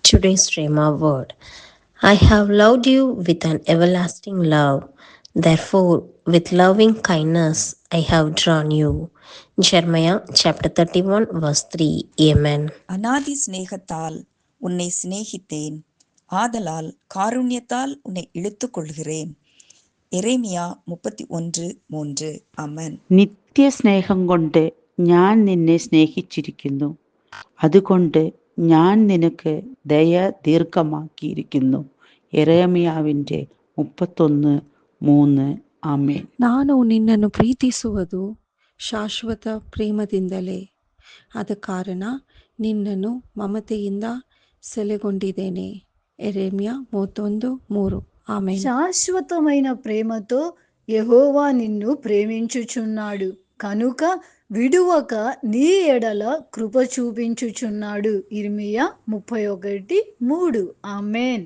Today's Rhema word. I have loved you with an everlasting love. Therefore, with loving kindness, I have drawn you. Jeremiah chapter 31, verse 3. Amen. அநாதி சிநேகத்தால் உன்னை சிநேகித்தேன், ஆதலால் காருண்யத்தால் உன்னை இழுத்துக் கொள்கிறேன். எரேமியா 31:3. ആമേൻ. നിത്യസ്നേഹം കൊണ്ട് ഞാൻ നിന്നെ സ്നേഹിച്ചിരിക്കുന്നു, അതുകൊണ്ട് ഞാൻ നിനക്ക് ദയ ദീർഘമാക്കിയിരിക്കുന്നു. യെരേമിയാവിൻ്റെ 31:3. ಆಮೇನ್. ನಾನು ನಿನ್ನನ್ನು ಪ್ರೀತಿಸುವುದು ಶಾಶ್ವತ ಪ್ರೇಮದಿಂದಲೇ, ಆದ ಕಾರಣ ನಿನ್ನನ್ನು ಮಮತೆಯಿಂದ ಸೆಲೆಗೊಂಡಿದ್ದೇನೆ. ಯೆರೆಮೀಯ 31:3. ఆమేన్. శాశ్వతమైన ప్రేమతో యెహోవా నిన్ను ప్రేమించుచున్నాడు కనుక విడువక నీ ఎడల కృప చూపించుచున్నాడు. ఇర్మియా 31:3. ఆమేన్.